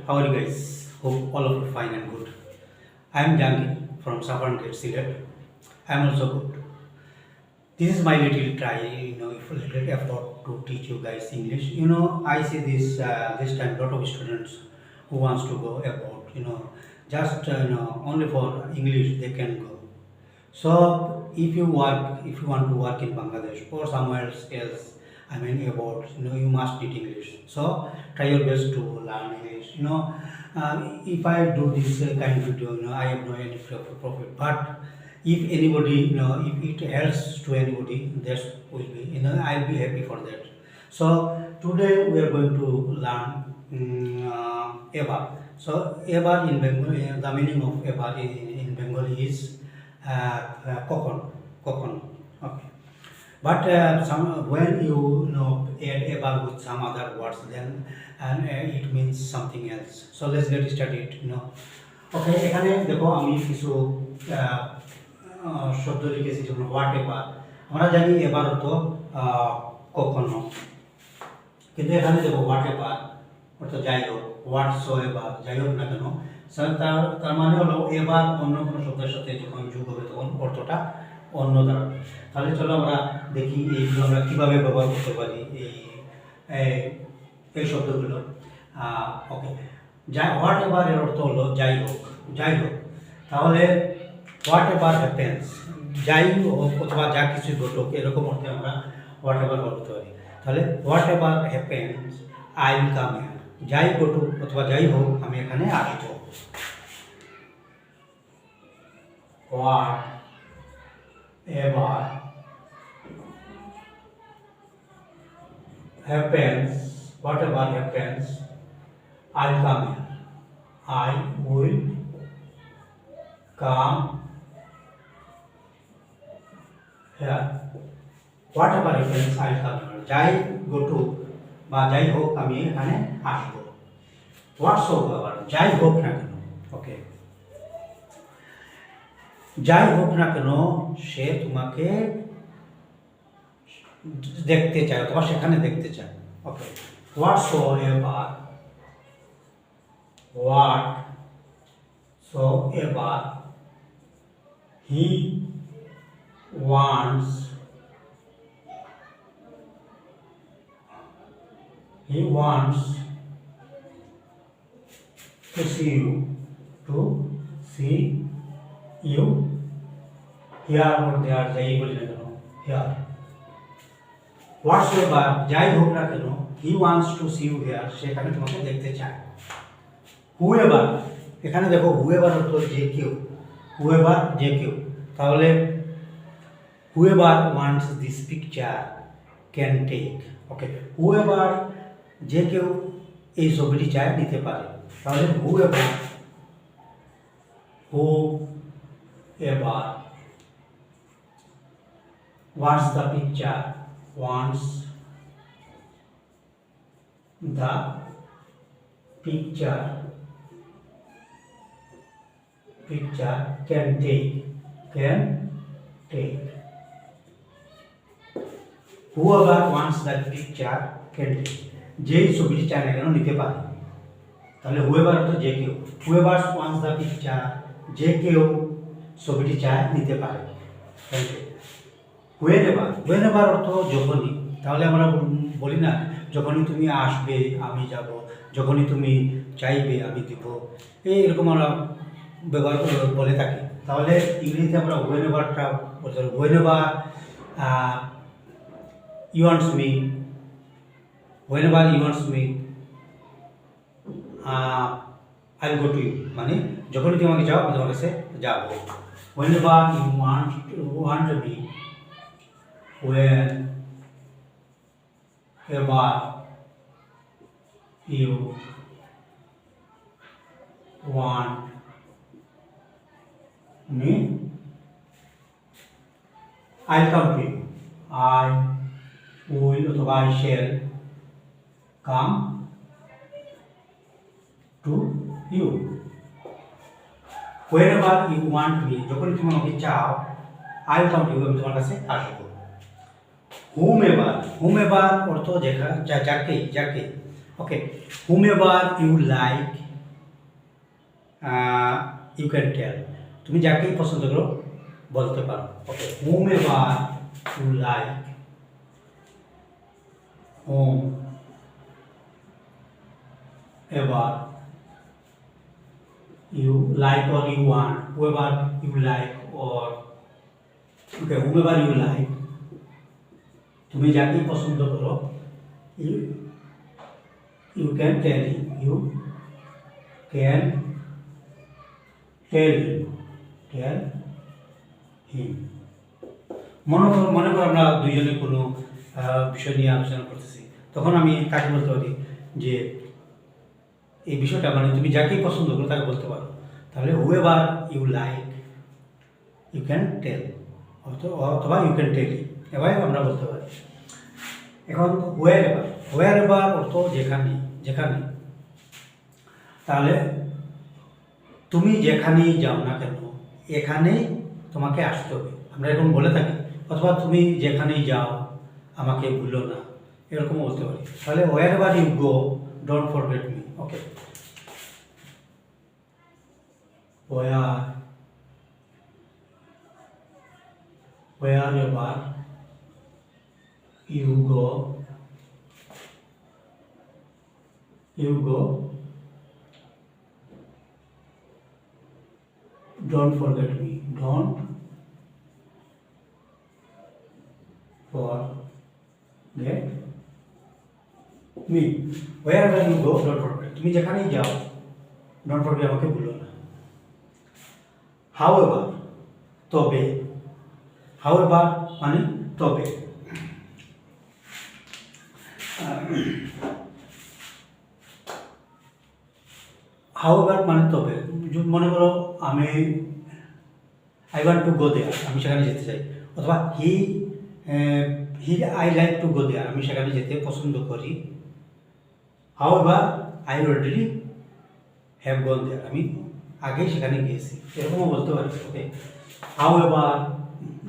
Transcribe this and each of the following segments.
How are you guys? Hope all of you fine and good. I am Jangir from Saffron Gate, Silet. I am also good. This is my little try, little effort to teach you guys English. I see this time lot of students who wants to go abroad. Just only for English they can go. So if you want to work in Bangladesh or somewhere else, I mean abroad, you must need English. So try your best to learn English. If I do this kind of video, I have no any profit. But if anybody, if it helps to anybody, that will be, I'll be happy for that. So today we are going to learn ebar. So ebar in Bengali, the meaning of ebar in Bengali is kokon. Okay. But when add ebar with some other words, then it means something else. So let's get started. Okay, এখানে দেখো আমি কিছু শব্দ লিখেছি যেমন what ever. আমরা জানি এবার তো কখনো, কিন্তু এখানে দেখো হোয়াট এভার অর্থাৎ যাই হোক, হোয়াটসো এভার যাই হোক না কেন, তার মানে হলো এবার অন্য কোনো শব্দের সাথে যখন যোগ হবে তখন অর্থটা অন্য দাঁড়াবে। তাহলে চলো আমরা দেখি এইগুলো আমরা কীভাবে ব্যবহার করতে পারি এই শব্দগুলো। ওকে, হোয়াট এভার এর অর্থ হলো যাই হোক। তাহলে হোয়াট এভার হ্যাপেন্স, যাই হোক অথবা যা কিছু ঘটুক, এরকম অর্থে আমরা হোয়াট এভার করতে পারি। তাহলে whatever happens I will come here, যাই ঘটুক অথবা যাই হোক আমি এখানে আসবো। Whatever happens, whatever happens, I'll come here. I will come here. Whatever happens, I'll come here. যাই ঘটুক বা যাই হোক আমি এখানে আসবো। whatsoever, যাই হোক না কেন। ওকে, যাই হোক না কেন সে তোমাকে দেখতে চায় অথবা সেখানে দেখতে চায়। ওকে, whatsoever he wants to see you here or there, যাই বলি না কেন here। whatsoever, যাই হোক না কেন, he wants to see you here, সেখানে তোমাকে দেখতে চায়। whoever, এখানে দেখো whoever অর্থ যে কেউ, whoever যে কেউ। তাহলে whoever wants this picture can take। Okay, whoever যে কেউ এই ছবিটি চায় নিতে পারে। তাহলে whoever wants the picture can take। whoever wants that picture can take, যেই ছবিটি চায় না কেন নিতে পারে। তাহলে whoever তো যে কেউ, whoever wants the picture, যে কেউ ছবিটি চায় নিতে পারে। whenever অর্থ যখনই। তাহলে আমরা বলি না যখনই তুমি আসবে আমি যাব, যখনই তুমি চাইবে আমি দিব, এরকম আমরা ব্যবহার বলে থাকি। তাহলে ইংরেজিতে আমরা wheneverটা বলতে পারি whenever you wants me, I'll go to you, মানে যখনই তুমি আমাকে চাও আমি তোমার কাছে যাব। whenever you want me, whenever you want me, I'll come to you, I will অথবা I shall come to you। whenever you want me, যখন তুমি আমাকে চাও, I'll come to you, আমি তোমার কাছে আসবো। whomever অর্থ যাকে। Okay, whomever you like you can tell. তুমি যাকেই পছন্দ করো বলতে পারো। Okay, whomever you like, whomever you like or you want, whoever you like or okay, whomever you like, তুমি যাকে পছন্দ করো you you can tell him, you can tell him। মনে করো আমরা দুইজনে কোনো বিষয় নিয়ে আলোচনা করতেছি, তখন আমি তাকে বলতে পারি যে এই বিষয়টা মানে তুমি যাকেই পছন্দ করো তাকে বলতে পারো। তাহলে whoever you like you can tell, অথবা ইউ ক্যান টেল, এভাবে আমরা বলতে পারি। এখন হোয়ার এভার অর্থ যেখানে যেখানে। তাহলে তুমি যেখানেই যাও না কেন এখানেই তোমাকে আসতে হবে, আমরা এরকম বলে থাকি। অথবা তুমি যেখানেই যাও আমাকে ভুলো না, এরকম বলতে পারি। তাহলে wherever you go don't forget me. Okay, wherever you go don't forget me, don't forget me, wherever you go don't forget, তুমি যেখানেই যাও don't forget আমাকে ভুলো না। however তবে, however মানে তবে। however মানে তবে। মনে করো আমি I want to go there, আমি সেখানে যেতে চাই। অথবা he I like to go there, আমি সেখানে যেতে পছন্দ করি। however I already have gone there, আমি আগেই সেখানে গিয়েছি, এরকমও বলতে পারি। ওকে, however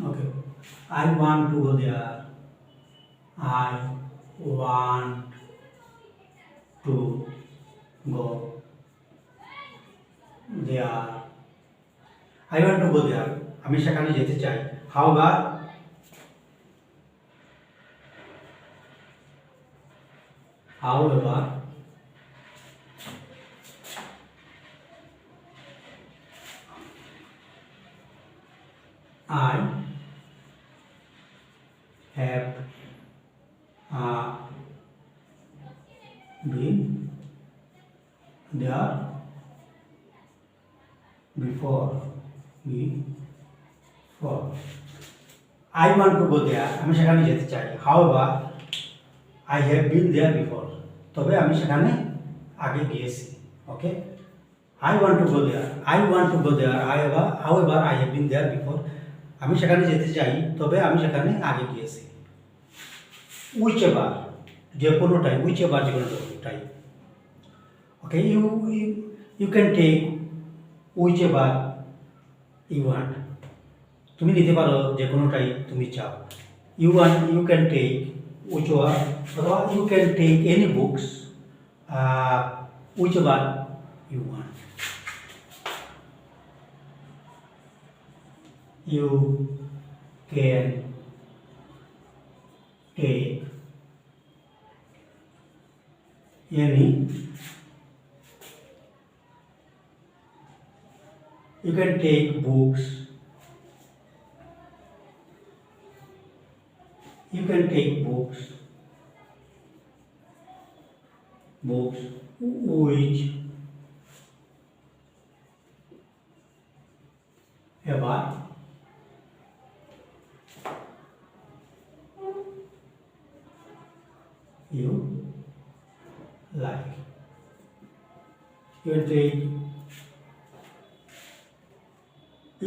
okay, I want to go there, I want to go there, I want to go there, আমি সেখানে যেতে চাই। however I have been there before I want to go there, আমি সেখানে যেতে চাই। however I have been there before, তবে আমি সেখানে আগে গিয়েছি। ওকে, I want to go there, however I have been there before, আমি সেখানে যেতে চাই তবে আমি সেখানে আগে গিয়েছি। whichever যে কোনোটাই, whichever যে কোনোটাই। Okay, you can take whichever you want, তুমি নিতে পারো যে কোনোটাই তুমি চাও। ইউ ক্যান টেক whichever, অথবা you can take any books whichever you want, you can take any, you can take books, which ever you like,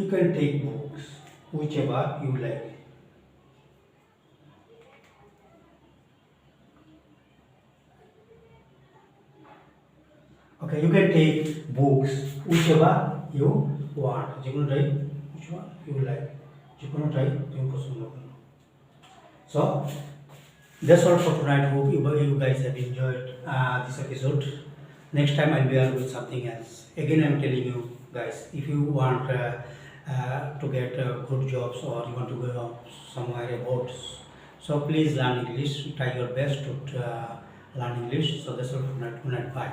you can take books whichever you like. Okay, you can take books whichever you want, যে কোনোটাই whichever you like, যে কোনোটাই তুমি পছন্দ করো। So that's all for tonight. Hope you guys have enjoyed this episode. Next time I'll be with something else. Again, I'm telling you guys, if you want to get good jobs or you want to go somewhere abroad, so please learn English. Try your best to learn English. So that's all for tonight. Good night. Bye.